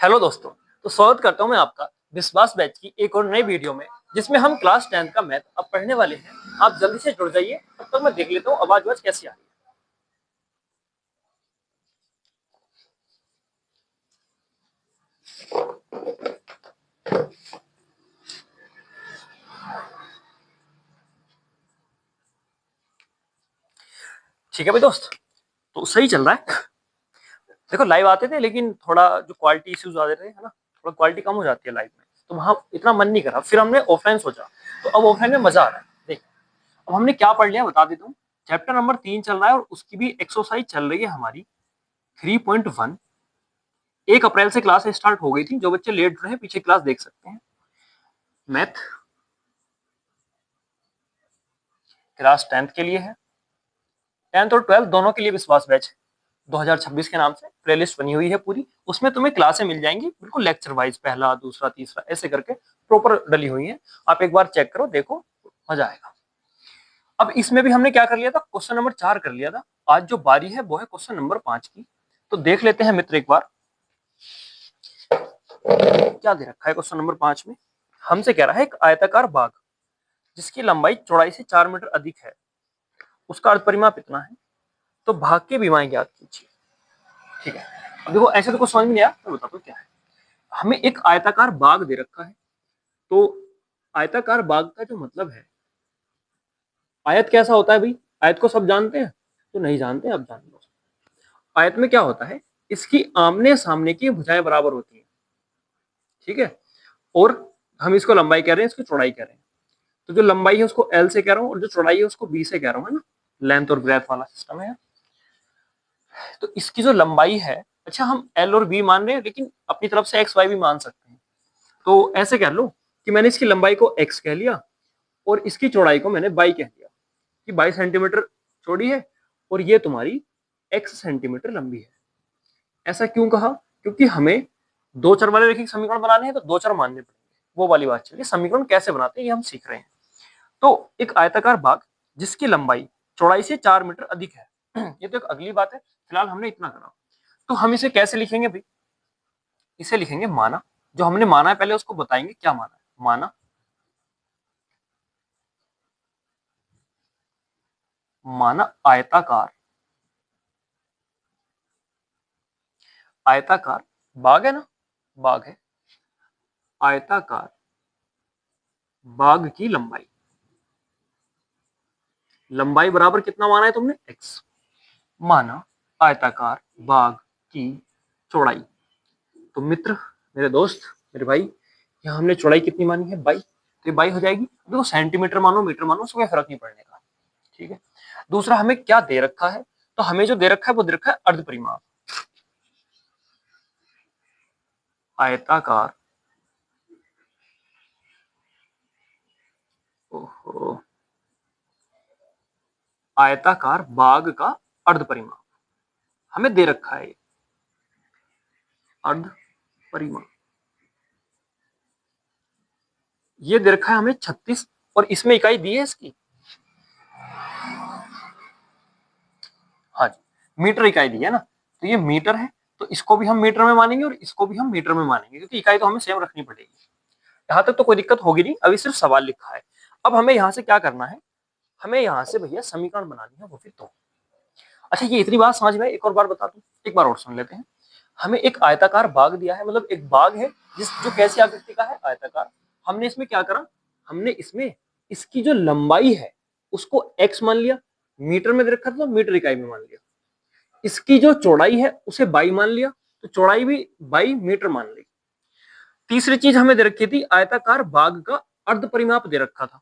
Hello दोस्तों। तो स्वागत करता हूं मैं आपका विश्वास बैच की एक और नई वीडियो में, जिसमें हम क्लास 10 का मैथ अब पढ़ने वाले हैं। आप जल्दी से जुड़ जाइए। तब तक मैं देख लेता हूँ आवाज कैसी आ रही है। ठीक है भाई दोस्त, तो सही चल रहा है। देखो, लाइव आते थे लेकिन थोड़ा जो क्वालिटी इश्यूज आ रहे हैं ना, थोड़ा क्वालिटी कम हो जाती है लाइव में, तो वहां इतना मन नहीं करा। फिर हमने ऑफलाइन सोचा, तो अब ऑफलाइन में मजा आ रहा है। देख, अब हमने क्या पढ़ लिया बता देता हूँ। चैप्टर नंबर 3 चल रहा है और उसकी भी एक्सरसाइज चल रही है हमारी 3.1। 1 अप्रैल से क्लास स्टार्ट हो गई थी। जो बच्चे लेट रहे पीछे क्लास देख सकते हैं। मैथ क्लास 10th के लिए है। 10th और 12th दोनों के लिए विश्वास बैच 2026 के नाम से प्लेलिस्ट बनी हुई है पूरी। उसमें तुम्हें क्लासें मिल जाएंगी बिल्कुल लेक्चर वाइज, पहला दूसरा तीसरा ऐसे करके प्रॉपर डली हुई है। आप एक बार चेक करो, देखो, मजा आएगा। अब इसमें भी हमने क्या कर लिया था, क्वेश्चन नंबर 4 कर लिया था। आज जो बारी है वो है क्वेश्चन नंबर 5 की। तो देख लेते हैं मित्र एक बार क्या दे रखा है क्वेश्चन नंबर 5 में। हमसे कह रहा है एक आयताकार बाग जिसकी लंबाई चौड़ाई से 4 मीटर अधिक है, उसका अर्ध परिमाप इतना है, तो भाग के विमाएं ज्ञात कीजिए। ठीक है, अब देखो ऐसे तो कुछ समझ में नहीं आया, मैं बताता हूँ क्या है। हमें एक आयताकार बाग दे रखा है। तो आयताकार बाग का जो मतलब है, आयत कैसा होता है भाई? आयत को सब जानते हैं? तो नहीं जानते, अब जान लो। आयत में क्या होता है, इसकी आमने सामने की भुजाएं बराबर होती है। ठीक है, और हम इसको लंबाई कह रहे हैं, इसको चौड़ाई कह रहे हैं। तो जो लंबाई है उसको एल से कह रहा हूँ और जो चौड़ाई है उसको बी से कह रहा हूँ, है ना। लेंथ और ब्रेथ वाला सिस्टम है। तो इसकी जो लंबाई है, अच्छा हम एल और बी मान रहे हैं, लेकिन अपनी तरफ से एक्स वाई भी मान सकते हैं। तो ऐसे कह लो कि मैंने इसकी लंबाई को एक्स कह लिया और इसकी चौड़ाई को मैंने बाई कह दिया कि 22 सेंटीमीटर चौड़ी है और ये तुम्हारी एक्स सेंटीमीटर लंबी है। ऐसा क्यों कहा? क्योंकि हमें दो चर वाले रैखिक समीकरण बनाने हैं, तो दो चर मानने पड़ेंगे। वो वाली बात चलिए, समीकरण कैसे बनाते हैं ये हम सीख रहे हैं। तो एक आयताकार भाग जिसकी लंबाई चौड़ाई से 4 मीटर अधिक है, ये तो एक अगली बात है। फिलहाल हमने इतना करा। तो हम इसे कैसे लिखेंगे भाई? इसे लिखेंगे माना। जो हमने माना है पहले उसको बताएंगे क्या माना है। माना, माना आयताकार, आयताकार बाग है ना, बाग है। आयताकार बाग की लंबाई, लंबाई बराबर कितना माना है तुमने? एक्स। माना आयताकार बाग की चौड़ाई। तो मित्र, मेरे दोस्त, मेरे भाई, यहाँ हमने चौड़ाई कितनी मानी है? बाई। तो ये बाई हो जाएगी। देखो, सेंटीमीटर मानो मीटर मानो, उसमें फर्क नहीं पड़ने का। ठीक है। दूसरा, हमें क्या दे रखा है? तो हमें जो दे रखा है वो दे रखा है अर्ध परिमाप। आयताकार, ओहो, आयताकार बाग का अर्ध परिमाप हमें दे रखा है। अर्ध परिमाप ये दे रखा है हमें 36, और इसमें इकाई दी है इसकी, हाँ जी, मीटर इकाई दी है ना। तो ये मीटर है, तो इसको भी हम मीटर में मानेंगे और इसको भी हम मीटर में मानेंगे, क्योंकि इकाई तो हमें सेम रखनी पड़ेगी। यहां तक तो कोई दिक्कत होगी नहीं, अभी सिर्फ सवाल लिखा है। अब हमें यहां से क्या करना है? हमें यहां से भैया समीकरण बनानी है, वो फिर तो। अच्छा, ये इतनी बात समझ में, एक और बार बता दूं, एक बार और सुन लेते हैं। हमें एक आयताकार बाग दिया है, मतलब एक बाग है जिस जो कैसी आकृति का है? आयताकार। हमने इसमें क्या करा? हमने इसमें इसकी जो लंबाई है उसको एक्स मान लिया, मीटर में दे रखा था तो मीटर इकाई में मान लिया। इसकी जो चौड़ाई है उसे बाई मान लिया, तो चौड़ाई भी बाई मीटर मान ली। तीसरी चीज हमें दे रखी थी, आयताकार बाग का अर्ध परिमाप दे रखा था।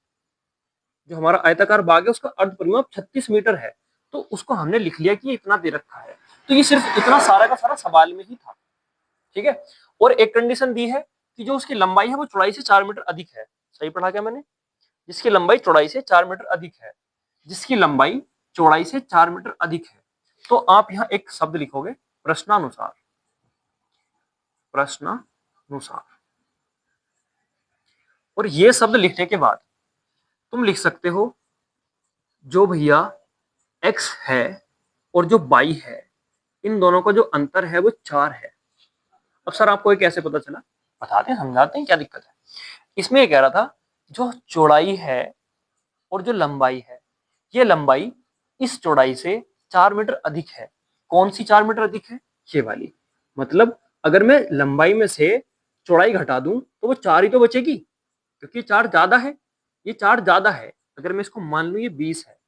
जो हमारा आयताकार बाग है उसका अर्ध परिमाप 36 मीटर है, तो उसको हमने लिख लिया कि इतना दे रखा है। तो ये सिर्फ इतना सारा का सारा सवाल में ही था। ठीक है। और एक कंडीशन दी है कि जो उसकी लंबाई है वो चौड़ाई से 4 मीटर अधिक है। सही पढ़ा क्या मैंने? जिसकी लंबाई चौड़ाई से 4 मीटर अधिक है, जिसकी लंबाई चौड़ाई से 4 मीटर अधिक है। तो आप यहाँ एक शब्द लिखोगे, प्रश्नानुसार। प्रश्नानुसार। और ये शब्द लिखने के बाद तुम लिख सकते हो, जो भैया x है और जो y है, इन दोनों का जो अंतर है वो 4 है। अब सर आपको ये कैसे पता चला, बताते हैं, समझाते हैं क्या दिक्कत है। इसमें ये कह रहा था जो चौड़ाई है और जो लंबाई है, ये लंबाई इस चौड़ाई से 4 मीटर अधिक है। कौन सी 4 मीटर अधिक है, ये वाली। मतलब अगर मैं लंबाई में से चौड़ाई घटा दूं तो वो 4 ही तो बचेगी, क्योंकि 4 ज्यादा है, ये 4 ज्यादा है। अगर मैं इसको मान लूं ये 20 है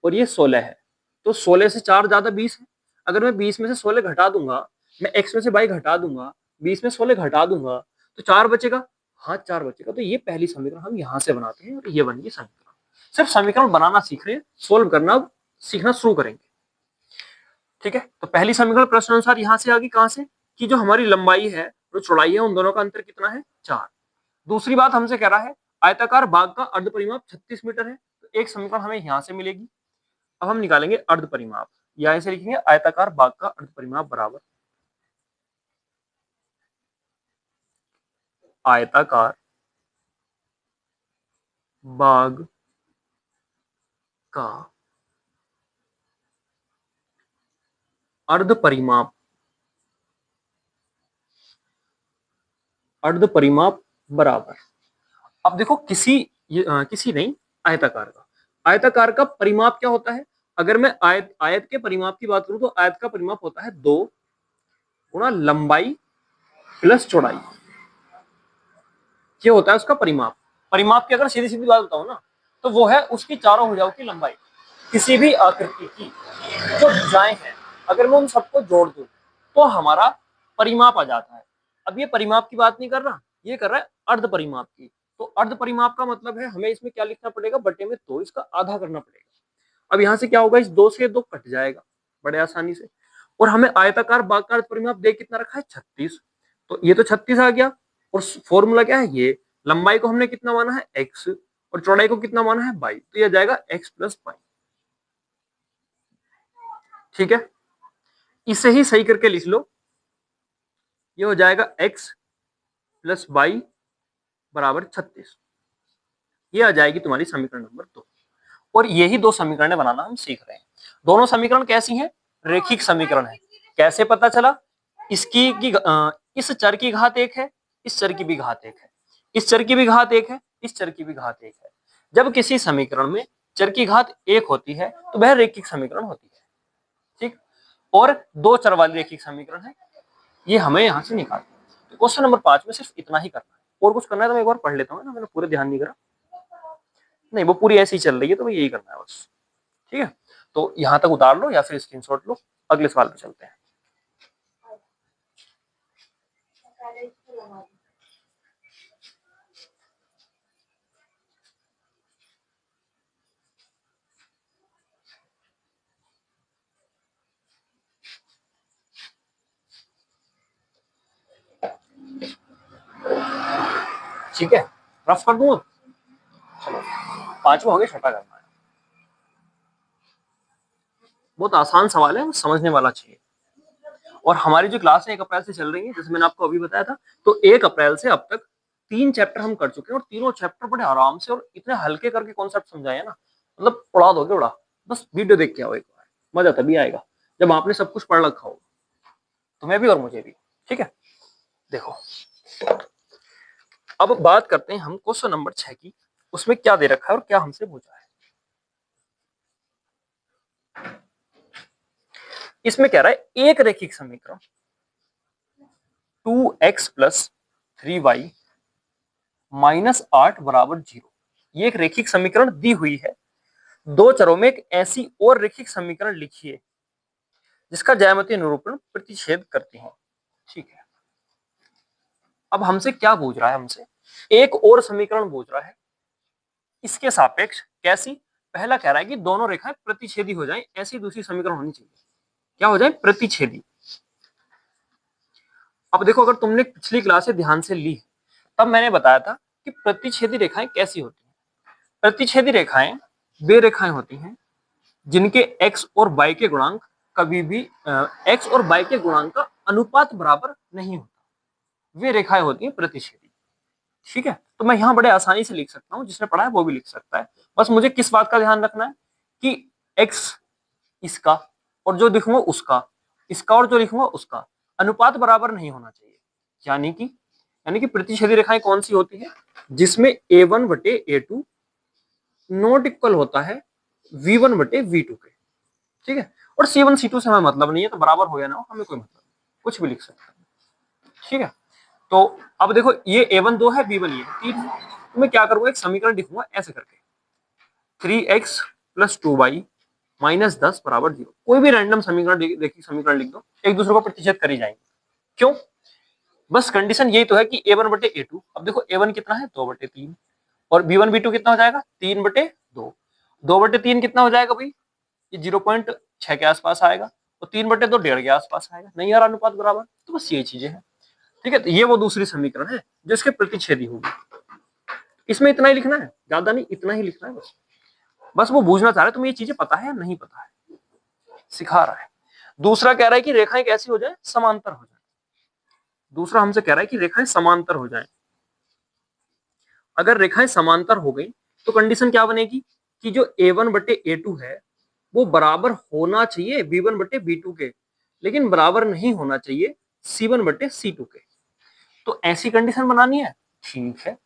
और ये 16 है, तो 16 से 4 ज्यादा 20 है। अगर मैं 20 में से 16 घटा दूंगा, मैं x में से y घटा दूंगा, 20 में 16 घटा दूंगा, तो 4 बचेगा। हाँ 4 बचेगा। तो ये पहली समीकरण हम यहां से बनाते हैं और ये बन गई समीकरण। सिर्फ समीकरण बनाना सीख रहे हैं, सोल्व करना अब सीखना शुरू करेंगे। ठीक है, तो पहली समीकरण प्रश्न अनुसार यहां से आ गई, कहां से, कि जो हमारी लंबाई है जो चौड़ाई है उन दोनों का अंतर कितना है, 4। दूसरी बात हमसे कह रहा है आयताकार भाग का अर्ध परिमाप 36 मीटर है, तो एक समीकरण हमें यहां से मिलेगी। अब हम निकालेंगे अर्ध परिमाप, या ऐसे लिखेंगे आयताकार भाग का अर्ध परिमाप बराबर आयताकार भाग का अर्ध परिमाप, अर्ध परिमाप बराबर। अब देखो किसी नहीं, आयताकार का, आयताकार का परिमाप क्या होता है। अगर मैं आयत के परिमाप की बात करूं तो आयत का परिमाप होता है 2 गुणा लंबाई प्लस चौड़ाई, ये होता है उसका परिमाप। परिमाप की अगर सीधी सीधी बात बताऊं ना, तो वो है उसकी चारों भुजाओं की लंबाई। किसी भी आकृति की जो भुजाएं हैं, अगर मैं उन सबको जोड़ दूं तो हमारा परिमाप आ जाता है। अब ये परिमाप की बात नहीं कर रहा, ये कर रहा है अर्ध परिमाप की। तो अर्ध परिमाप का मतलब है हमें इसमें क्या लिखना पड़ेगा, बटे में 2, इसका आधा करना पड़ेगा। अब यहां से क्या होगा, इस 2 से 2 कट जाएगा बड़े आसानी से, और हमें आयताकार भाग का अर्ध परिमाप दे कितना रखा है, 36। तो ये तो 36 आ गया, और फॉर्मूला क्या है, ये लंबाई को हमने कितना माना है, x, और चौड़ाई को कितना माना है, y, तो ये जाएगा x प्लस y। ठीक है, इसे ही सही करके लिख लो, ये हो जाएगा x प्लस y बराबर 36। ये आ जाएगी तुम्हारी समीकरण नंबर 2। और यही 2 समीकरणें बनाना हम सीख रहे हैं। दोनों समीकरण कैसी हैं, रेखिक समीकरण है। कैसे पता चला, इस चर की घात 1 है, इस चर की भी घात 1 है, इस चर की भी घात 1 है, इस चर की भी घात 1 है। जब किसी समीकरण में चर की घात 1 होती है तो वह रेखिक समीकरण होती है। ठीक, और 2 चर वाली रेखिक समीकरण है, ये हमें यहां से निकालना है। तो क्वेश्चन नंबर 5 में सिर्फ इतना ही करना है, और कुछ करना है तो मैं एक बार पढ़ लेता हूँ ना, मैंने पूरे ध्यान नहीं करा, नहीं वो पूरी ऐसी ही चल रही है, तो मैं यही करना है बस। ठीक है, तो यहां तक उतार लो या फिर स्क्रीनशॉट लो, अगले सवाल पे चलते हैं। ठीक है, रफ कर दूं अब, चलो 5वां हो गया, छठा करना है। बहुत आसान सवाल है, समझने वाला चाहिए। और हमारी जो क्लास है 1 अप्रैल से चल रही है, जैसे मैंने आपको अभी बताया था, तो 1 अप्रैल से अब तक 3 चैप्टर हम कर चुके हैं, और तीनों चैप्टर बड़े आराम से और इतने हल्के करके कॉन्सेप्ट समझाए हैं ना, मतलब उड़ा दोगे उड़ा। बस वीडियो देख के आओ एक बार, मजा तभी आएगा जब आपने सब कुछ पढ़ रखा हो, तुम्हें भी और मुझे भी। ठीक है, देखो अब बात करते हैं हम क्वेश्चन नंबर 6 की। उसमें क्या दे रखा है और क्या हमसे पूछा है। इसमें कह रहा है एक रेखिक समीकरण 2x प्लस 3y माइनस 8 बराबर 0, ये एक रेखिक समीकरण दी हुई है। 2 चरों में एक ऐसी और रेखिक समीकरण लिखिए जिसका ज्यामितीय निरूपण प्रतिच्छेद करती हो। ठीक है, अब हमसे क्या पूछ रहा है, हमसे एक और समीकरण पूछ रहा है इसके सापेक्ष। कैसी, पहला कह रहा है कि दोनों रेखाएं प्रतिच्छेदी हो जाएं, ऐसी दूसरी समीकरण होनी चाहिए, क्या हो जाए, प्रतिच्छेदी। अब देखो, अगर तुमने पिछली क्लास से ध्यान से ली, तब मैंने बताया था कि प्रतिच्छेदी रेखाएं कैसी होती हैं। प्रतिच्छेदी रेखाएं वे रेखाएं होती हैं जिनके x और y के गुणांक कभी भी x और y के गुणांक का अनुपात बराबर नहीं होता, वे रेखाएं होती हैं प्रतिच्छेदी। ठीक है, तो मैं यहां बड़े आसानी से लिख सकता हूं, जिसने पढ़ा है वो भी लिख सकता है। बस मुझे किस बात का ध्यान रखना है कि x इसका और जो लिखूंगा उसका, इसका और जो लिखूंगा उसका, अनुपात बराबर नहीं होना चाहिए। यानी कि प्रतिच्छेदी रेखाएं कौन सी होती है, जिसमें a1 बटे a2 नॉट इक्वल होता है v1 बटे v2 के। ठीक है, और c1 c2 से हमें मतलब नहीं है, तो बराबर हो या ना हो हमें कोई मतलब नहीं, कुछ भी लिख सकते हैं। ठीक है, तो अब देखो ये a1 2 है, b1 ये 3 है, तो मैं क्या करूंगा, एक समीकरण लिखूंगा ऐसे करके, 3x प्लस 2y माइनस 10 बराबर 0। कोई भी रैंडम समीकरण देखिए, समीकरण लिख दो, एक दूसरे को प्रतिशत कर ही जाएंगे। क्यों? बस कंडीशन यही तो है कि a1 बटे a2। अब देखो a1 कितना है, 2 बटे 3, और b1 b2 कितना हो जाएगा, 3 बटे 2। 2 बटे 3 कितना हो जाएगा भाई, ये 0.6 के आसपास आएगा, और 3 बटे 2 1.5 के आसपास आएगा। नहीं यार अनुपात बराबर, तो बस ये चीजें हैं। ठीक है, तो ये वो दूसरी समीकरण है जो इसके प्रतिच्छेदी होगी। इसमें इतना ही लिखना है, ज्यादा नहीं, इतना ही लिखना है बस। बस वो पूछना चाह रहे तुम्हें ये चीजें पता है या नहीं पता है, सिखा रहा है। दूसरा कह रहा है कि रेखाएं कैसी हो जाए, समांतर हो जाए। दूसरा हमसे कह रहा है कि रेखाएं समांतर हो जाए। अगर रेखाएं समांतर हो गई तो कंडीशन क्या बनेगी कि जो a1 बटे a2 है वो बराबर होना चाहिए b1 बटे b2 के, लेकिन बराबर नहीं होना चाहिए c1 बटे c2 के। तो ऐसी कंडीशन बनानी है। ठीक है,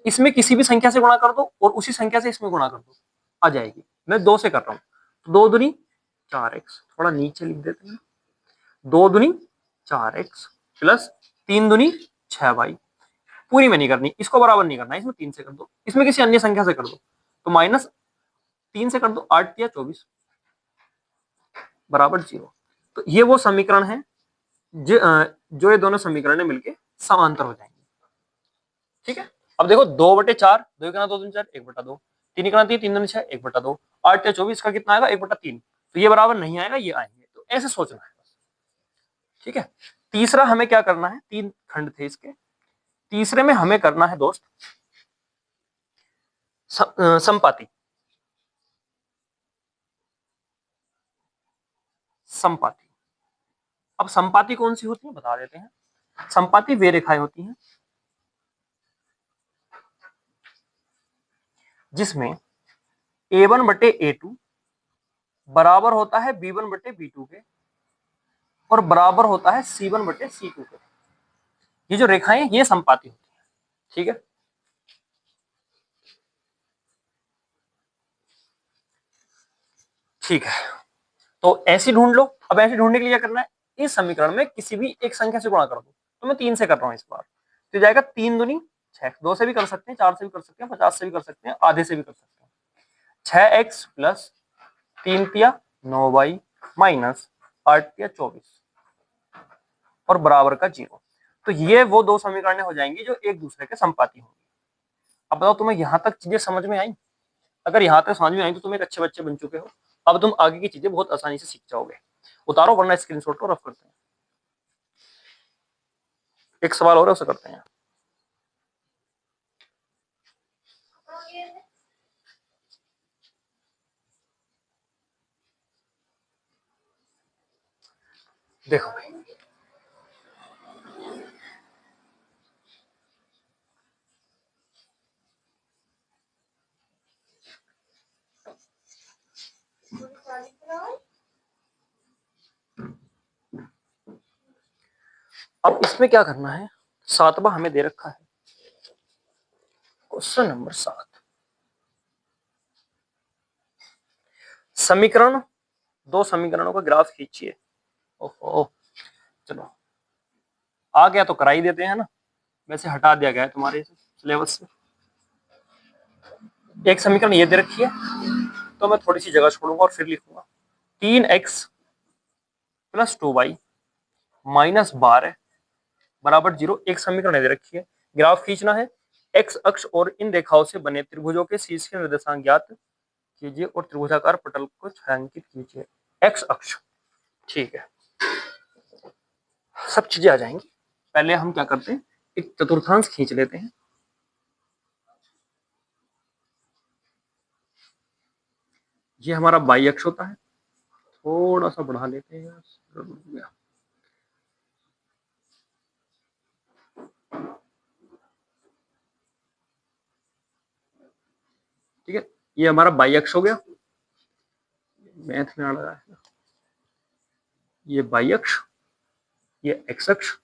इसमें किसी भी संख्या से गुणा कर दो और उसी संख्या से इसमें गुणा कर दो, आ जाएगी। मैं 2 से कर रहा हूं, तो 2 दूनी 4x, थोड़ा नीचे लिख देते हैं, 2 दूनी 4x प्लस 3 दूनी 6y। पूरी में नहीं करनी, इसको बराबर नहीं करना, इसमें 3 से कर दो, इसमें किसी अन्य संख्या से कर दो, तो माइनस 3 से कर दो, 8 या 24 बराबर 0। तो ये वो समीकरण है जो ये दोनों समीकरण मिलके समांतर हो जाएंगे। ठीक है, अब देखो 2/4, 2 का 2 4, 1/2, 3 का 3, 3 6, 1/2, 8 या 24 का कितना आएगा, 1/3। तो ये बराबर नहीं आएगा, ये आएंगे, तो ऐसे सोचना है बस। ठीक है, तीसरा हमें क्या करना है, 3 खंड थे इसके, तीसरे में हमें करना है दोस्त संपाति। संपाति, अब संपाति कौन सी होती है बता देते हैं। संपाति वे रेखाएं होती हैं जिसमें a1 बटे a2 बराबर होता है b1 बटे b2 के, और बराबर होता है c1 बटे c2 के। ये जो रेखाएं ये संपाति होती है। ठीक है, ठीक है, तो ऐसी ढूंढ लो। अब ऐसे ढूंढने के लिए क्या करना है, इस समीकरण में किसी भी एक संख्या से गुणा कर दो। तो मैं 3 से कर रहा हूं इस बार, तो जाएगा 3 दूनी 6, 2 से भी कर सकते हैं, 4 से भी कर सकते हैं, 50 से भी कर सकते हैं, आधे से भी कर सकते हैं। 6x प्लस 3 तिया 9y माइनस 8 तिया 24 और बराबर का 0। तो ये वो दो समीकरण हो जाएंगी जो एक दूसरे के संपाती होंगे। अब बताओ तुम्हें यहां तक चीजें समझ में आई? अगर यहां तक समझ में आई तो तुम एक अच्छे बच्चे बन चुके हो। अब तुम आगे की चीजें बहुत आसानी से सीख जाओगे। उतारो वरना स्क्रीनशॉट को रफ करते हैं। एक सवाल और है, उसे करते हैं। देखो भाई, अब इसमें क्या करना है, सातवां हमें दे रखा है, क्वेश्चन नंबर 7। समीकरण, दो समीकरणों का ग्राफ खींचिए। ओहो, चलो आ गया तो करा ही देते हैं ना, वैसे हटा दिया गया है तुम्हारे सिलेबस से। एक समीकरण ये दे रखी है, तो मैं थोड़ी सी जगह छोड़ूंगा और फिर लिखूंगा 3x प्लस 2y माइनस 12 बराबर 0। एक समीकरण दे रखी है, ग्राफ खींचना है। एक्स अक्ष और इन रेखाओं से बने त्रिभुजों के शीर्ष के निर्देशांक ज्ञात कीजिए और त्रिभुजाकार पटल को छायांकित कीजिए। एक्स अक्ष, ठीक है, सब चीजें आ जाएंगी। पहले हम क्या करते हैं, एक चतुर्थांश खींच लेते हैं। ये हमारा बाई अक्ष होता है, थोड़ा सा बढ़ा लेते हैं। ठीक है, ये हमारा बाई अक्ष हो गया, मैथ में आ रहा है, ये बाई अक्ष ये x अक्ष।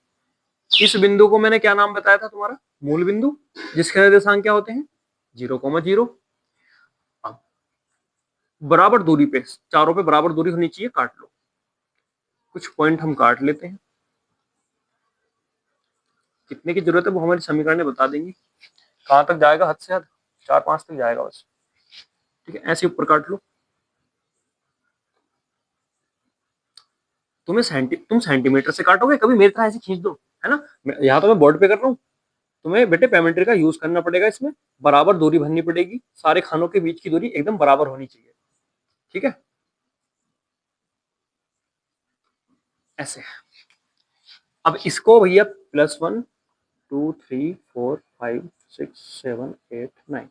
इस बिंदु को मैंने क्या नाम बताया था तुम्हारा, मूल बिंदु, जिसके निर्देशांक क्या होते हैं 0,0। अब बराबर दूरी पे, चारों पे बराबर दूरी होनी चाहिए, काट लो। कुछ पॉइंट हम काट लेते हैं, कितने की जरूरत है वो हमारी समीकरण बता देंगी। कहां तक जाएगा, हद से हद 4-5 तक जाएगा बस। ठीक है, ऐसे ऊपर काट लो। तुम सेंटीमीटर से काटोगे कभी, मेरी तरह ऐसे खींच दो, है ना। यहाँ तो मैं बोर्ड पे कर रहा हूँ, तुम्हें बेटे पेमेंट्री का यूज करना पड़ेगा। इसमें बराबर दूरी भरनी पड़ेगी, सारे खानों के बीच की दूरी एकदम बराबर होनी चाहिए। ठीक है, ऐसे। अब इसको भैया +1 2 3 4 5 6 7 8 9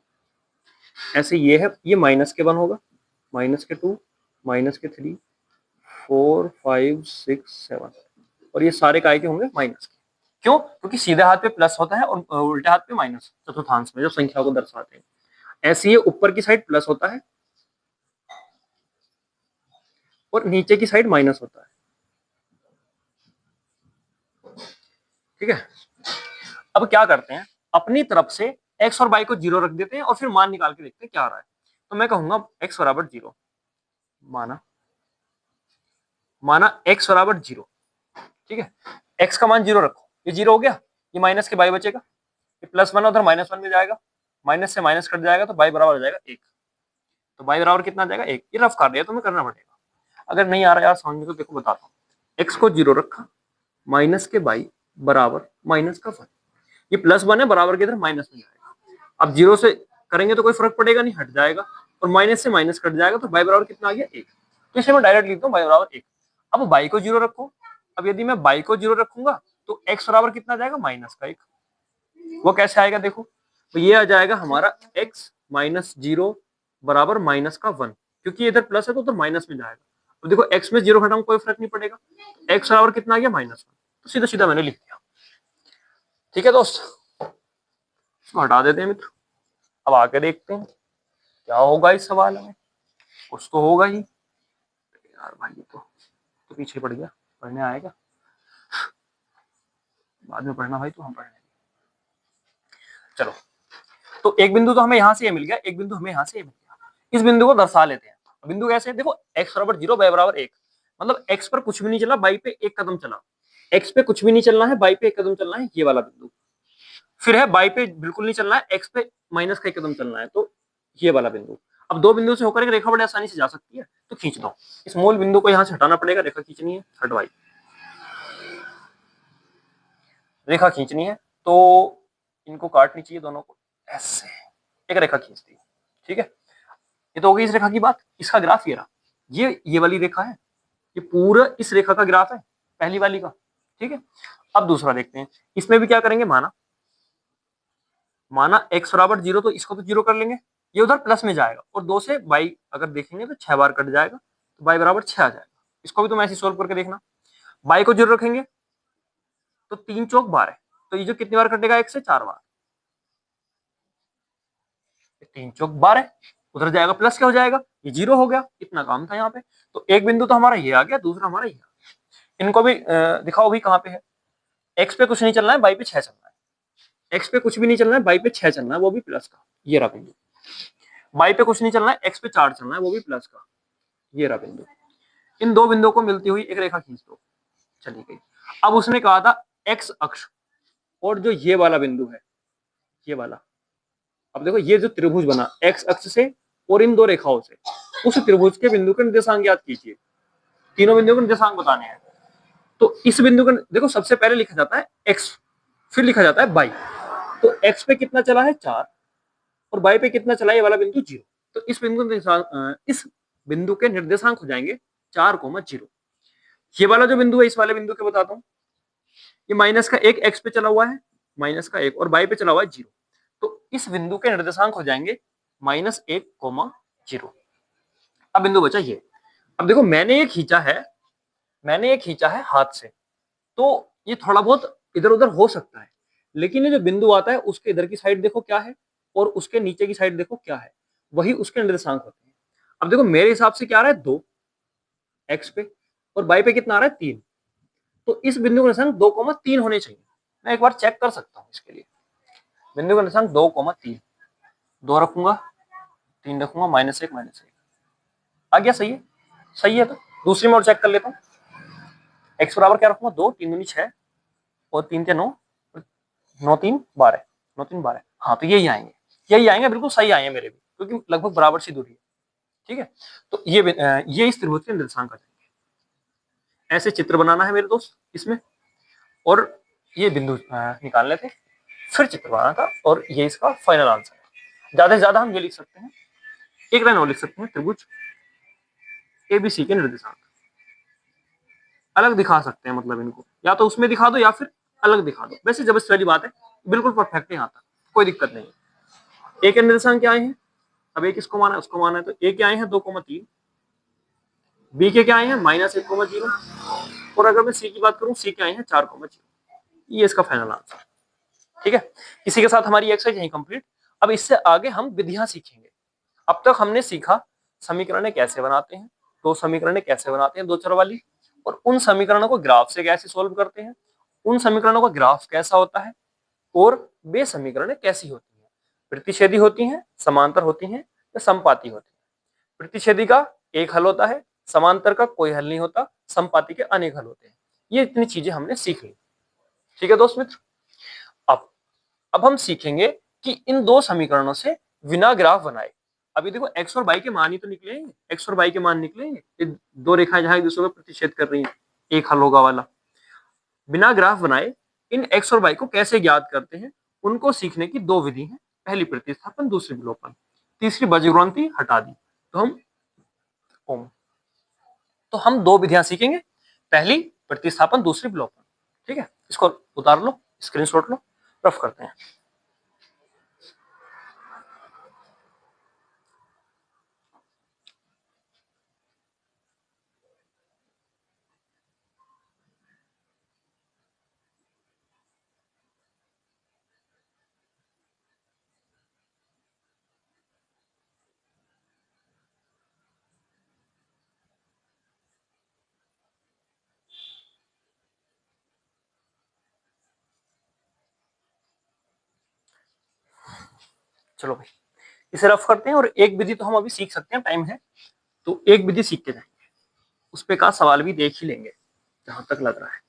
ऐसे ये है, ये -1 होगा, -2 -3 4 5 6 7 और ये सारे काय के होंगे माइनस के। क्यों? क्योंकि सीधे हाथ पे प्लस होता है और उल्टे हाथ पे माइनस, चतुर्थांश में जब संख्या को दर्शाते हैं। ऐसे ही ऊपर की साइड प्लस होता है और नीचे की साइड माइनस होता है। ठीक है, अब क्या करते हैं, अपनी तरफ से x और y को 0 रख देते हैं और फिर मान निकाल के देखते हैं क्या आ रहा है। तो मैं कहूंगा x बराबर 0, माना x बराबर 0। ठीक है, x का मान 0 रखो, ये 0 हो गया, ये माइनस के y बचेगा, ये +1 उधर -1 में जाएगा, माइनस से माइनस कट जाएगा तो y बराबर हो जाएगा 1। तो y बराबर कितना आ जाएगा 1। ये रफ कर दिया, तुम्हें करना पड़ेगा, अगर नहीं आ रहा यार समझ में तो देखो बताता हूँ। x को 0 रखा, माइनस के y बराबर -1, ये +1 है, बराबर के इधर माइनस में जाएगा। अब 0 से करेंगे तो कोई फर्क पड़ेगा नहीं, हट जाएगा, और माइनस से माइनस कट जाएगा तो y बराबर कितना आ गया 1। तो इसे मैं डायरेक्ट लिखता हूँ y बराबर 1। अब y को 0 रखो, अब यदि मैं y को 0 रखूंगा तो x बराबर कितना आ जाएगा -1। वो कैसे आएगा देखो, तो ये आ जाएगा हमारा x -0 बराबर -1, क्योंकि इधर प्लस है तो उधर माइनस में जाएगा। तो देखो x में 0 घटाऊं कोई फर्क नहीं पड़ेगा, x बराबर कितना आ गया -1। तो सीधा सीधा मैंने लिख दिया। ठीक है दोस्त, इसको हटा देते हैं मित्र। अब आके देखते हैं क्या होगा इस सवाल में, कुछ तो होगा ही यार भाई। ये तो पीछे पड़ गया, पढ़ने आएगा बाद में पढ़ना भाई, तो हम पढ़ने। चलो, तो एक बिंदु तो हमें यहां से ये मिल गया, एक बिंदु हमें यहां से ये मिल गया। इस बिंदु को दर्शा लेते हैं। बिंदु कैसे, देखो x बराबर 0 y बराबर 1, मतलब x पर कुछ भी नहीं चला, y पे 1 कदम चला। x पे कुछ भी नहीं चलना है, y पे 1 कदम चलना है, ये वाला बिंदु। फिर है y पे बिल्कुल नहीं चलना है, x पे -1 कदम चलना है, तो ये वाला बिंदु। अब दो बिंदु से होकर एक रेखा बड़े आसानी से जा सकती है, तो खींच दो। इस मूल बिंदु को यहां से हटाना पड़ेगा, रेखा खींचनी है, हटवाई, रेखा खींचनी है, तो इनको काटनी चाहिए दोनों को, ऐसे एक रेखा खींच दी। ठीक है, ये तो हो गई इस रेखा की बात। इसका ग्राफ ये रहा, ये वाली रेखा है, ये पूरा इस रेखा का ग्राफ है, पहली वाली का। ठीक है, अब दूसरा देखते हैं, इसमें भी क्या करेंगे, माना x बराबर 0, तो इसको तो 0 कर लेंगे, ये उधर प्लस में जाएगा, और 2 से y अगर देखेंगे तो 6 बार कट जाएगा, तो y बराबर 6 आ जाएगा। इसको भी तुम ऐसे सोल्व करके देखना। y को 0 रखेंगे तो 3 चौक 12, तो ये जो कितनी बार कटेगा, 1 से 4 बार, 3 चौक 12, उधर जाएगा प्लस क्या हो जाएगा, ये 0 हो गया। इतना काम था यहाँ पे। तो एक बिंदु तो हमारा ये आ गया, दूसरा हमारा ये आ गया। इनको भी दिखाओ भी कहाँ पे है। x पे कुछ नहीं चलना है, y पे 6 चलना है। x पे कुछ भी नहीं चलना है, y पे 6 चलना है, वो भी प्लस का, ये रहा बिंदु। y पे कुछ नहीं चलना है, x पे 4 चलना है, वो भी प्लस का, ये रहा बिंदु। इन दो बिंदुओं को मिलती हुई एक रेखा खींच दो, चली गई। अब उसने कहा था x अक्ष और जो ये वाला बिंदु है, ये वाला, अब देखो ये जो त्रिभुज बना x अक्ष से और इन दो रेखाओं से, उस त्रिभुज के बिंदु के निर्देशांक ज्ञात कीजिए। तीनों बिंदुओं के निर्देशांक बताने हैं। तो इस बिंदु का देखो सबसे पहले लिखा जाता है x, फिर लिखा जाता है y। तो x पे कितना चला है 4 और y पे कितना चला है, ये वाला बिंदु 0। तो इस बिंदु के निर्देशांक हो जाएंगे 4,0। ये वाला जो बिंदु है, इस वाले बिंदु के बताता हूँ, ये -1 x पे चला हुआ है, -1 और y पे चला हुआ है 0। तो इस बिंदु के निर्देशांक हो जाएंगे -1,0। अब बिंदु बचा ये। अब देखो मैंने ये खींचा है हाथ से, तो ये थोड़ा बहुत इधर उधर हो सकता है, लेकिन ये जो बिंदु आता है उसके इधर की साइड देखो क्या है और उसके नीचे की साइड देखो क्या है, वही उसके निर्देशांक होते हैं। अब देखो मेरे हिसाब से क्या आ रहा है 2 x पे, और y पे कितना आ रहा है 3। तो इस बिंदु का निर्देशांक 2,3 होने चाहिए। मैं एक बार चेक कर सकता हूँ इसके लिए। बिंदु का निर्देशांक 2,3, 2 रखूंगा, 3 रखूंगा, -1 -1 आ गया। सही है, सही है। तो दूसरी में और चेक कर लेता हूँ। x बराबर क्या रखूंगा, 2, 3 दूनी 6 और 3 के 9, 9 3 12, 9 3 12। हाँ, तो यही आएंगे, यही आएंगे, बिल्कुल सही आए हैं मेरे भी, क्योंकि लगभग बराबर सी दूरी है। ठीक है, तो ये इस त्रिभुज के निर्देशांक आ जाएंगे। ऐसे चित्र बनाना है मेरे दोस्त इसमें, और ये बिंदु निकालने थे, फिर चित्र बनाना था, और ये इसका फाइनल आंसर है। ज्यादा से ज्यादा हम ये लिख सकते हैं, एक लाइन और लिख सकते हैं, त्रिभुज एबीसी के निर्देशांक अलग दिखा सकते हैं, मतलब इनको या तो उसमें दिखा दो या फिर अलग दिखा दो। वैसे जबरदस्त वाली बात है, बिल्कुल परफेक्ट है यहाँ तक, कोई दिक्कत नहीं है। ए के निर्देशांक क्या आए हैं, अब एक इसको माना है उसको माना है, तो ए के आए हैं 2,3, बी के क्या आए हैं -1,0, और अगर मैं सी की बात करूं, सी के आए हैं 4,0। ये इसका फाइनल आंसर। ठीक है, इसी के साथ हमारी एक्सरसाइज यहीं कंप्लीट। अब इससे आगे हम विधियां सीखेंगे। अब तक हमने सीखा समीकरण कैसे बनाते हैं, दो समीकरण कैसे बनाते हैं, दो चर वाली, और उन समीकरणों को ग्राफ से कैसे सोल्व करते हैं, उन समीकरणों का ग्राफ कैसा होता है, और वे समीकरण कैसी होती हैं, प्रतिच्छेदी होती हैं, समांतर होती हैं, या समपाती होती हैं। प्रतिच्छेदी का एक हल होता है, समांतर का कोई हल नहीं होता, समपाती के अनेक हल होते हैं। ये इतनी चीजें हमने सीख ली। ठीक है दोस्त मित्र, अब अब हम सीखेंगे कि इन दो समीकरणों से बिना ग्राफ बनाए, अभी देखो x और y के मान ही तो निकलेंगे, x और y के मान निकलेंगे, ये दो रेखाएं जहां एक दूसरे को प्रतिच्छेद कर रही हैं, एक हल होगा वाला। बिना ग्राफ बनाए इन x और y को कैसे ज्ञात करते हैं, उनको सीखने की दो विधि हैं। पहली प्रतिस्थापन, दूसरी विलोपन, तीसरी बीजगणित हटा दी। ओम तो हम दो विधियां सीखेंगे, पहली प्रतिस्थापन, दूसरी विलोपन। ठीक है, इसको उतार लो, स्क्रीनशॉट लो, रफ करते हैं। चलो भाई, इसे रफ करते हैं, और एक विधि तो हम अभी सीख सकते हैं, टाइम है, तो एक विधि सीख के जाएंगे, उस पे का सवाल भी देख ही लेंगे जहां तक लग रहा है।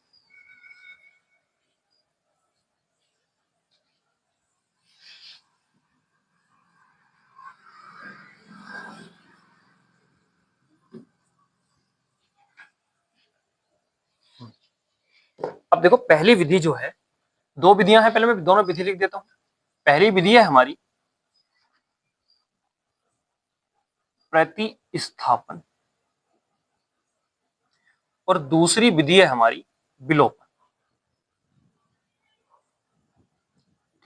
अब देखो, पहली विधि जो है, दो विधियां हैं, पहले मैं दोनों विधि लिख देता हूं। पहली विधि है हमारी प्रतिस्थापन, और दूसरी विधि है हमारी विलोपन।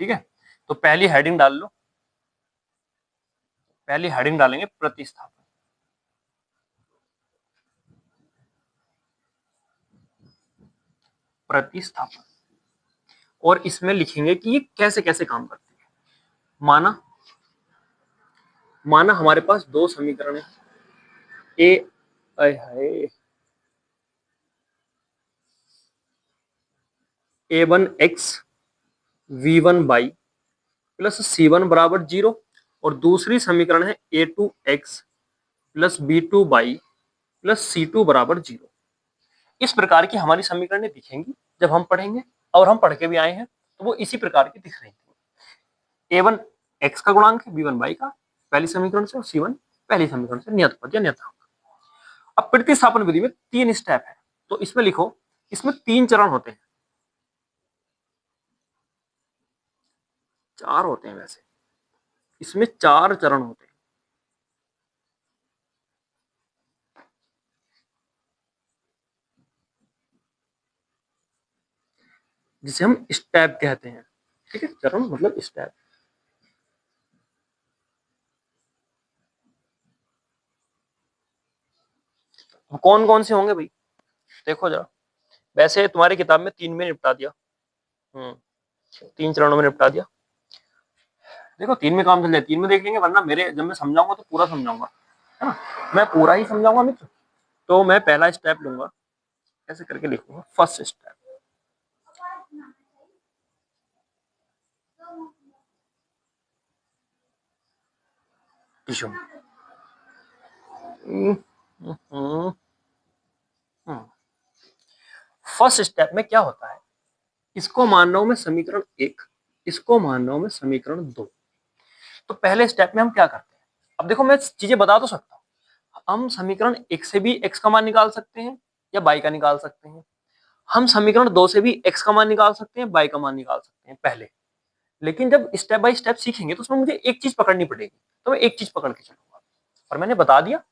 ठीक है, तो पहली हेडिंग डाल लो, पहली हेडिंग डालेंगे प्रतिस्थापन। प्रतिस्थापन, और इसमें लिखेंगे कि ये कैसे कैसे काम करती है। माना माना हमारे पास दो समीकरण है, ए है a1x v1y प्लस c1 बराबर 0, और दूसरी समीकरण है a2x plus b2y plus c2 बराबर 0। इस प्रकार की हमारी समीकरणें दिखेंगी जब हम पढ़ेंगे, और हम पढ़ के भी आए हैं, तो वो इसी प्रकार की दिख रही थी। a1 x का गुणांक है, b1 y का, पहली समीकरण से, और c1 पहली समीकरण से, नियत पद या नियतांक। अब प्रतिस्थापन विधि में 3 स्टेप है, तो इसमें लिखो, इसमें 3 चरण होते हैं, 4 होते हैं वैसे, इसमें 4 चरण होते हैं, जिसे हम स्टेप कहते हैं। ठीक है, चरण मतलब स्टेप। कौन कौन से होंगे भाई, देखो जरा। वैसे तुम्हारी किताब में 3 में निपटा दिया, 3 चरणों में निपटा दिया। देखो 3 में काम चल जाए, 3 में देख लेंगे, वरना मेरे जब मैं समझाऊंगा तो पूरा समझाऊंगा, है ना, मैं पूरा ही समझाऊंगा मित्र। तो मैं पहला स्टेप लूंगा, ऐसे करके लिखूंगा फर्स्ट स्टेप। फर्स्ट स्टेप में क्या होता है, इसको मान रहा हूं मैं समीकरण 1, इसको मान रहा हूं मैं समीकरण 2। तो पहले स्टेप में हम क्या करते हैं, अब देखो मैं चीजें बता तो सकता हूं, हम समीकरण 1 से भी x का मान निकाल सकते हैं या y का निकाल सकते हैं, हम समीकरण 2 से भी x का मान निकाल सकते हैं, y का मान निकाल सकते हैं पहले। लेकिन जब स्टेप बाय स्टेप सीखेंगे तो उसमें मुझे एक चीज पकड़नी पड़ेगी, तो मैं एक चीज पकड़ के चलूंगा। और मैंने बता दिया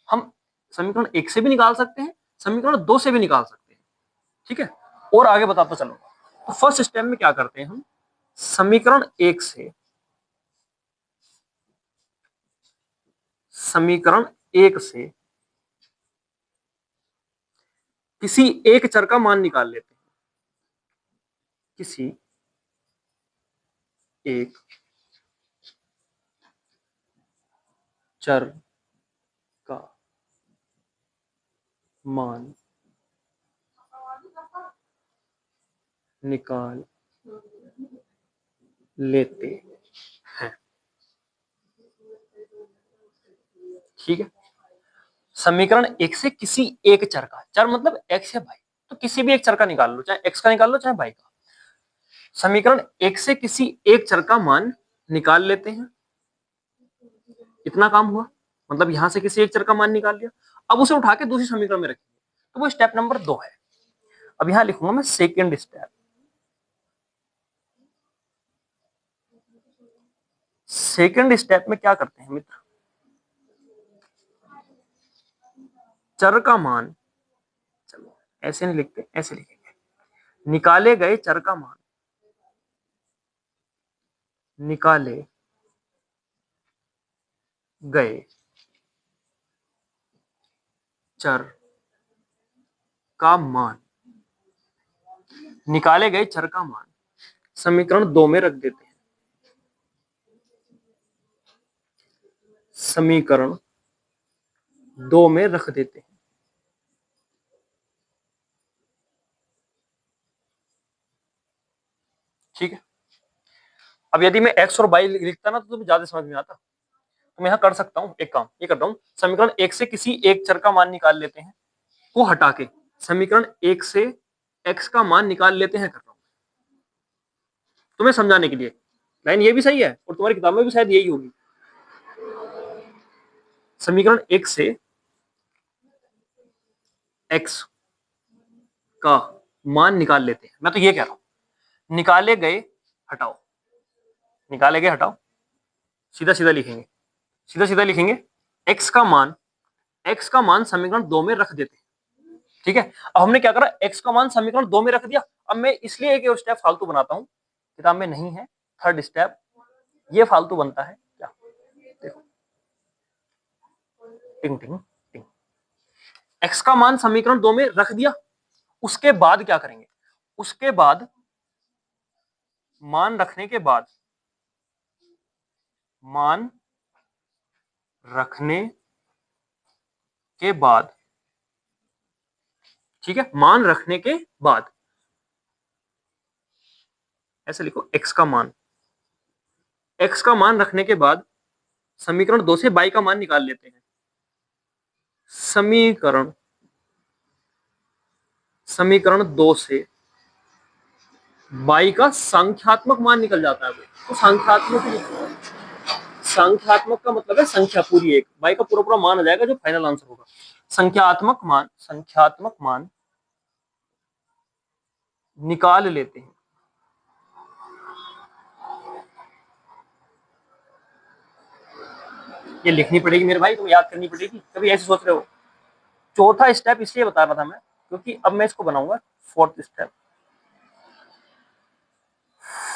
हम समीकरण 1 से भी निकाल सकते हैं, समीकरण 2 से भी निकाल सकते हैं, ठीक है। और आगे बताता चलूंगा। तो फर्स्ट स्टेप में क्या करते हैं हम, समीकरण 1 से, समीकरण 1 से किसी एक चर का मान निकाल लेते हैं, किसी एक चर का मान निकाल लेते हैं, ठीक है। समीकरण 1 से किसी एक चर का, चर मतलब x या y, तो किसी भी एक चर का निकाल लो, चाहे x का निकाल लो चाहे y का। समीकरण 1 से किसी एक चर का मान निकाल लेते हैं, इतना काम हुआ, मतलब यहां से किसी एक चर का मान निकाल लिया। अब उसे उठा के दूसरी समीकरण में रखेंगे, तो वो स्टेप नंबर 2 है। अब यहां लिखूंगा मैं सेकेंड स्टेप। सेकेंड स्टेप में क्या करते हैं मित्र, चर का मान, चलो ऐसे नहीं लिखते, ऐसे लिखेंगे, निकाले गए चर का मान, निकाले गए चर का मान, निकाले गए चर का मान समीकरण 2 में रख देते हैं, समीकरण 2 में रख देते हैं, ठीक है। अब यदि मैं x और y लिखता ना तो तुम्हें ज्यादा समझ में आता, तो मैं यहां कर सकता हूं एक काम, ये करता हूं, समीकरण 1 से किसी एक चर का मान निकाल लेते हैं को हटा के समीकरण 1 से x का मान निकाल लेते हैं कर रहा हूं तुम्हें समझाने के लिए। लाइन ये भी सही है और तुम्हारी किताब में भी शायद यही होगी। समीकरण 1 से x का मान निकाल लेते हैं, मैं तो ये कह रहा हूं, निकाले गए हटाओ, निकाले गए हटाओ, सीधा सीधा लिखेंगे, सीधा सीधा लिखेंगे, x का मान, x का मान समीकरण 2 में रख देते हैं, ठीक है। अब हमने क्या करा, x का मान समीकरण 2 में रख दिया। अब मैं इसलिए एक स्टेप फालतू बनाता हूं, किताब में नहीं है, थर्ड स्टेप ये फालतू बनता है क्या, देखो, टिंग टिंग टिंग, x का मान समीकरण 2 में रख दिया, उसके बाद क्या करेंगे, उसके बाद मान रखने के बाद, मान रखने के बाद, ठीक है, मान रखने के बाद ऐसे लिखो, x का मान, x का मान रखने के बाद समीकरण 2 से y का मान निकाल लेते हैं, समीकरण, समीकरण 2 से y का संख्यात्मक मान निकल जाता है, तो संख्यात्मक ही लिखो, संख्यात्मक का मतलब है संख्या पूरी एक, y का पूरा पूरा मान आ जाएगा जो फाइनल आंसर होगा। संख्यात्मक मान, संख्यात्मक मान निकाल लेते हैं, ये लिखनी पड़ेगी मेरे भाई, तो याद करनी पड़ेगी, कभी ऐसे सोच रहे हो। चौथा स्टेप इसलिए बता रहा था मैं क्योंकि अब मैं इसको बनाऊंगा फोर्थ स्टेप।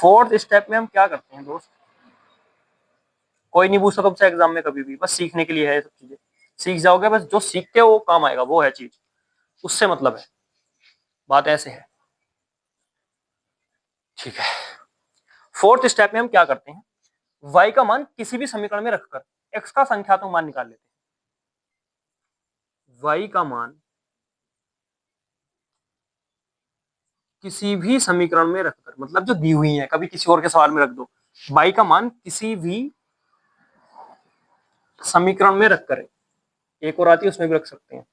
फोर्थ स्टेप में हम क्या करते हैं दोस्त, कोई नहीं पूछता तुमसे एग्जाम में कभी भी, बस सीखने के लिए है, सब चीजें सीख जाओगे, बस जो सीखते हो वो काम आएगा, वो है चीज, उससे मतलब है, बात ऐसे है, ठीक है। फोर्थ स्टेप में हम क्या करते हैं, y का मान किसी भी समीकरण में रखकर x का संख्यात्मक मान निकाल लेते हैं, y का मान किसी भी समीकरण में रखकर, मतलब जो दी हुई है, कभी किसी और के सवाल में रख दो, बाई का मान किसी भी समीकरण में रखकर, एक और आती है उसमें भी रख सकते हैं,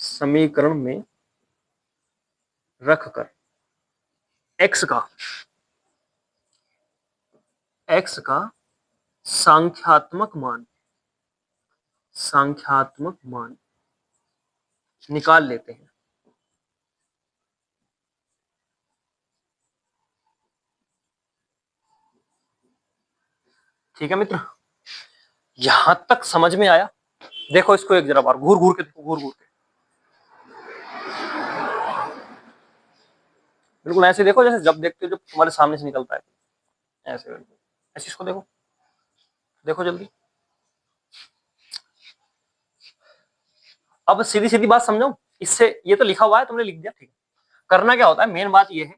समीकरण में रखकर एक्स का सांख्यात्मक मान निकाल लेते हैं। ठीक है मित्र, यहां तक समझ में आया? देखो इसको एक जरा बार घूर घूर के देखो, घूर घूर के बिल्कुल ऐसे देखो जैसे जब देखते हो जब तुम्हारे सामने से निकलता है, ऐसे बिल्कुल ऐसे इसको देखो, देखो जल्दी। अब सीधी सीधी बात समझो, इससे ये तो लिखा हुआ है तुमने लिख दिया, ठीक है। करना क्या होता है, मेन बात ये है,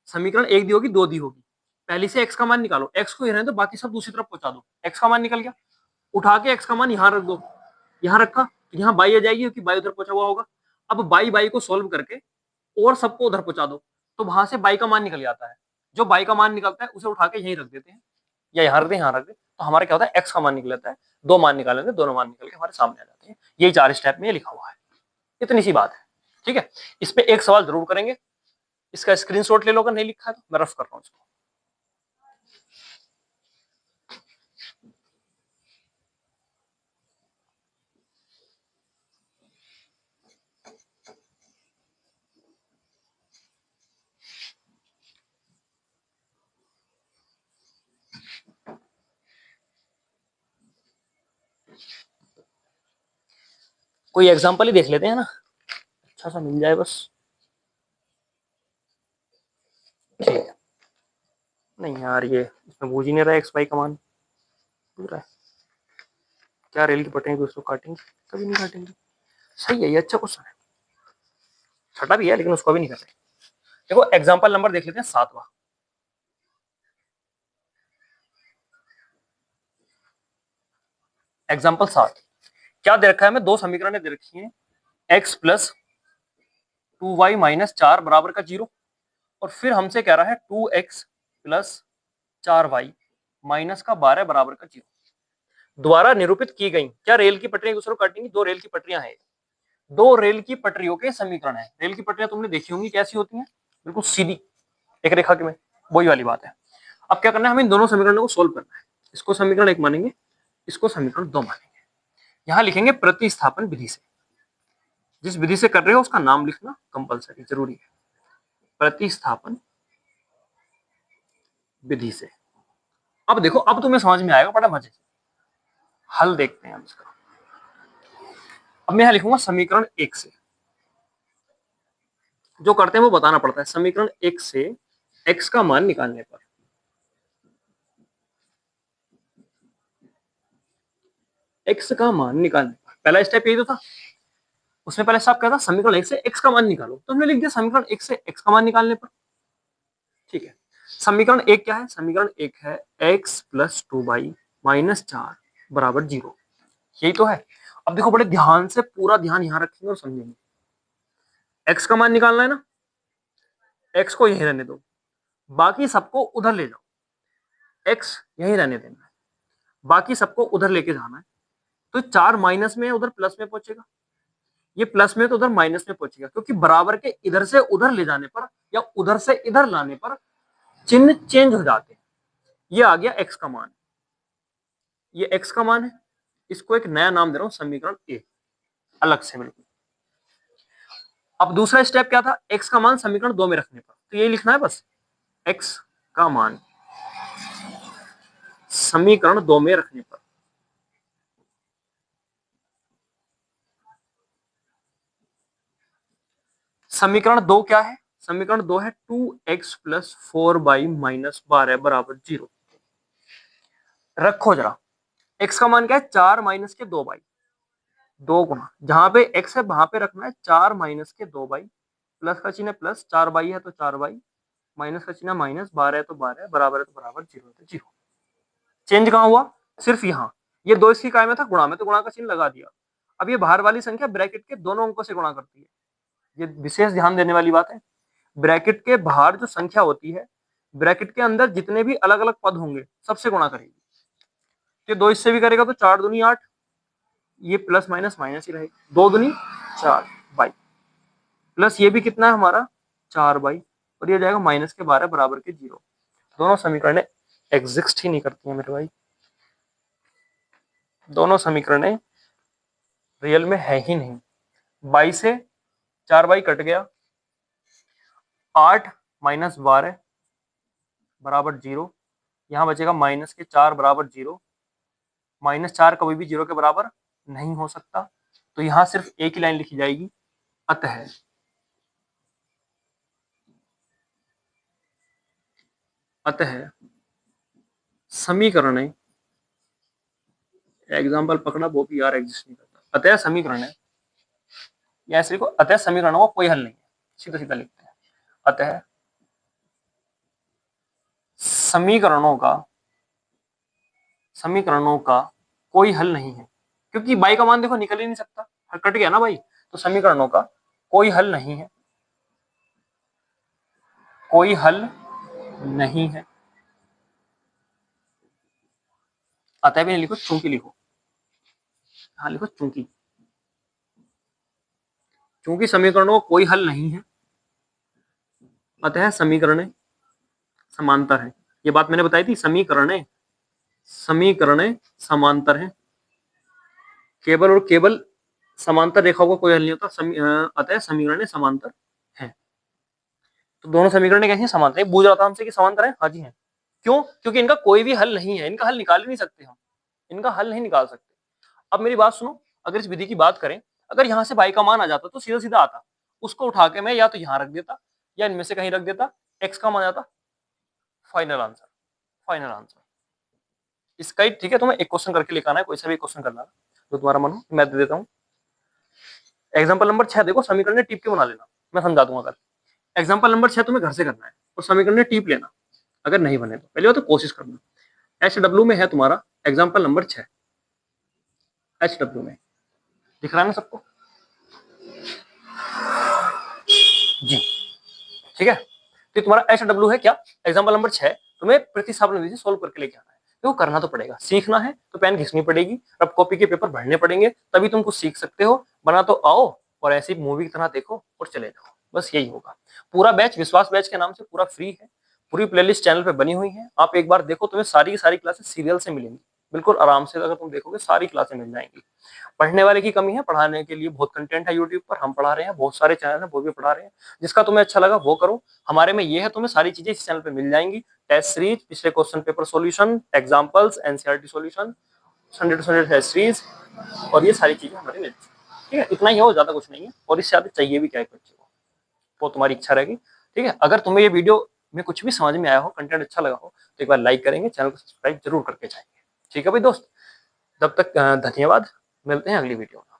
समीकरण एक दी होगी, दो दी होगी, पहले से एक्स का मान निकालो, एक्स को रहने दो, बाकी सब दूसरी तरफ पहुंचा दो। एक्स का मान निकल गया, उठा के एक्स का मान यहाँ रख दो, यहाँ रखा तो यहाँ बाई आ जाएगी क्योंकि बाई उधर पहुंचा हुआ होगा। अब बाई बाई को सोल्व करके और सबको उधर पहुंचा दो, तो वहां से बाई का मान निकल जाता है। जो बाई का मान निकलता है उसे उठा के यहीं रख देते हैं, या यहाँ रख दे, यहाँ रख दे, तो हमारा क्या होता है, एक्स का मान निकल जाता है। दो मान निकालेंगे, दोनों मान निकल के हमारे सामने आ जाते हैं। यही 4 स्टेप में ये लिखा हुआ है, इतनी सी बात है। ठीक है, इस पे एक सवाल जरूर करेंगे, इसका स्क्रीनशॉट ले लो, अगर नहीं लिखा है तो मैं रफ कर रहा हूँ इसको। कोई एग्जांपल ही देख लेते हैं ना, अच्छा सा मिल जाए बस। ठीक है, नहीं यार ये इसमें बूझ ही नहीं रहा है, एक्स वाई का मान बूझ रहा है क्या, रेल की पटरियां दूसरों काटेंगे, कभी नहीं काटेंगे। सही है, ये अच्छा क्वेश्चन है, छठा भी है लेकिन उसको भी नहीं कर रहे। देखो एग्जाम्पल नंबर देख लेते हैं 7वां। एग्जाम्पल 7, क्या दे रखा है, हमें दो समीकरणें दे रखी हैं, x प्लस 2y माइनस 4 बराबर का 0, और फिर हमसे कह रहा है 2x प्लस 4y माइनस का 12 बराबर का 0 द्वारा निरूपित की गई। क्या रेल की पटरियां एक दूसरे को काटेंगी, दो रेल की पटरियां हैं, दो रेल की पटरियों के समीकरण है। रेल की पटरियां तुमने देखी होंगी कैसी होती हैं, बिल्कुल सीधी एक रेखा के में, वही वाली बात है। अब क्या करना है, हमें इन दोनों समीकरणों को सोल्व करना है। इसको समीकरण 1 मानेंगे, इसको समीकरण 2 मानेंगे। यहां लिखेंगे प्रतिस्थापन विधि से, जिस विधि से कर रहे हो उसका नाम लिखना कंपलसरी जरूरी है, प्रतिस्थापन विधि से। अब देखो, अब तुम्हें समझ में आएगा बड़ा मजे से। हल देखते हैं हम इसका। अब मैं यहां लिखूंगा समीकरण 1 से, जो करते हैं वो बताना पड़ता है। समीकरण 1 से x का मान निकालने पर, x का मान निकालने पर पहला स्टेप यही तो था। उसमें पहले स्टेप क्या था, समीकरण 1 से x का मान निकालो, तो हमने लिख दिया समीकरण 1 से x का मान निकालने पर। ठीक है, समीकरण 1 क्या है, समीकरण 1 है x प्लस 2y माइनस 4 बराबर 0, यही तो है। अब देखो बड़े ध्यान से, पूरा ध्यान यहां रखेंगे और समझेंगे। x का मान निकालना है ना, x को यहीं रहने दो, बाकी सबको उधर ले जाओ, x यहीं रहने देना है, बाकी सबको उधर लेके जाना है। तो 4 माइनस में उधर प्लस में पहुंचेगा, ये प्लस में तो उधर माइनस में पहुंचेगा, क्योंकि बराबर के इधर से उधर ले जाने पर या उधर से इधर लाने पर चिन्ह चेंज हो जाते हैं। ये आ गया x का मान, ये x का मान है, इसको एक नया नाम दे रहा हूं, समीकरण ए, अलग से बिल्कुल। अब दूसरा स्टेप क्या था, x का मान समीकरण 2 में रखने पर, तो ये लिखना है बस, x का मान समीकरण 2 में रखने पर। समीकरण 2 क्या है, समीकरण 2 है 2x प्लस 4y माइनस 12 बराबर 0। रखो जरा, x का मान क्या है, 4 माइनस के 2y, 2 गुना, जहां पे x है वहां पे रखना है 4 माइनस के 2y, प्लस का चिन्ह प्लस, 4y है तो 4y, माइनस का चिन्ह माइनस, 12 है तो 12, बराबर है तो बराबर, 0 है तो 0। चेंज कहां हुआ, सिर्फ यहाँ, ये 2 इसकी काय में था गुणा में, तो गुणा का चिन्ह लगा दिया। अब ये बाहर वाली संख्या ब्रैकेट के दोनों अंकों से गुणा करती है, ये विशेष ध्यान देने वाली बात है। ब्रैकेट के बाहर जो संख्या होती है, ब्रैकेट के अंदर जितने भी अलग अलग पद होंगे सबसे गुणा करेगी। तो 2 इससे भी करेगा तो 4 दूनी 8, ये प्लस माइनस माइनस ही रहेगा, 2 दूनी 4 बाई, प्लस ये भी कितना है हमारा 4 बाई, और ये जाएगा माइनस के 12 बराबर के 0। दोनों समीकरण एग्जिस्ट ही नहीं करती हैं मेरे भाई, दोनों समीकरण रियल में है ही नहीं। 22 से 4 बाई कट गया, 8 माइनस 12 बराबर 0, यहाँ बचेगा माइनस के 4 बराबर 0, माइनस 4 कभी भी 0 के बराबर नहीं हो सकता, तो यहाँ सिर्फ एक ही लाइन लिखी जाएगी, अतः समीकरण, एग्जाम्पल पकड़ा वो भी यार एग्जिस्ट नहीं करता, अतः समीकरण है, या ऐसे को अतः समीकरणों का कोई हल नहीं है, सीधा सीधा लिखते हैं, अतः समीकरणों का कोई हल नहीं है, क्योंकि बाई का मान देखो निकल ही नहीं सकता, कट गया ना भाई, तो समीकरणों का कोई हल नहीं है, कोई हल नहीं है। अतः भी नहीं लिखो, चूंकि लिखो, हाँ लिखो चूंकि, चूंकि समीकरणों का कोई हल नहीं है, अतः समीकरण समांतर है। ये बात मैंने बताई थी, समीकरण समांतर है, केवल और केवल समांतर रेखाओं का कोई हल नहीं होता, अतः समीकरण समांतर है। तो दोनों समीकरण कैसे समांतर है, पूछ रहा था हमसे कि समांतर है, हाँ जी है। क्यों? क्योंकि इनका कोई भी हल नहीं है, इनका हल निकाल ही नहीं सकते हम, इनका हल नहीं निकाल सकते। अब मेरी बात सुनो, अगर इस विधि की बात करें, अगर यहाँ से बाई का मान आ जाता तो सीधा सीधा आता, उसको उठा के मैं या तो यहाँ रख देता या इनमें से कहीं रख देता, एक्स का मान आ जाता, फाइनल आंसर, फाइनल आंसर इसका ही। ठीक है, तुम्हें एक क्वेश्चन करके लिखाना है, कोई सा भी क्वेश्चन करना है जो तुम्हारा मन हो, मैं दे देता हूँ। एग्जाम्पल नंबर 6 देखो, समीकरण टीप के बना लेना, मैं समझा दूंगा कल। एग्जाम्पल नंबर 6 तुम्हें घर से करना है और समीकरण टीप लेना, अगर नहीं बने तो पहले तो कोशिश करना। HW में है तुम्हारा एग्जाम्पल नंबर 6, HW में दिख रहा है ना सबको जी? ठीक है, तो तुम्हारा HW है क्या, एग्जाम्पल नंबर 6, तुम्हें प्रतिस्थापन विधि सोल्व करके लेके आना है, तो करना तो पड़ेगा, सीखना है तो पेन घिसनी पड़ेगी, अब कॉपी के पेपर भरने पड़ेंगे, तभी तुम कुछ सीख सकते हो, बना तो आओ और ऐसी मूवी की तरह देखो और चले जाओ, बस यही होगा। पूरा बैच विश्वास बैच के नाम से पूरा फ्री है, पूरी प्लेलिस्ट चैनल पे बनी हुई है, आप एक बार देखो, तुम्हें सारी की सारी क्लासेस सीरियल से मिलेंगी, बिल्कुल आराम से, अगर तुम देखोगे सारी क्लासें मिल जाएंगी। पढ़ने वाले की कमी है, पढ़ाने के लिए बहुत कंटेंट है यूट्यूब पर, हम पढ़ा रहे हैं, बहुत सारे चैनल है वो भी पढ़ा रहे हैं, जिसका तुम्हें अच्छा लगा वो करो। हमारे में ये है, तुम्हें सारी चीजें इस चैनल पे मिल जाएंगी, टेस्ट सीरीज, पिछले question paper solution, examples, NCERT solution, Sunday to Sunday test series, और ये सारी चीजें हमारे मिल जाएंगी। ठीक है, इतना ही हो, ज्यादा कुछ नहीं है, और इससे ज्यादा चाहिए भी क्या है बच्चे को, वो तुम्हारी इच्छा रहेगी। ठीक है, अगर तुम्हें ये वीडियो में कुछ भी समझ में आया हो, कंटेंट अच्छा लगा हो, तो एक बार लाइक करेंगे, चैनल को सब्सक्राइब जरूर करके जाएंगे। ठीक है भाई दोस्त, तब तक धन्यवाद, मिलते हैं अगली वीडियो में।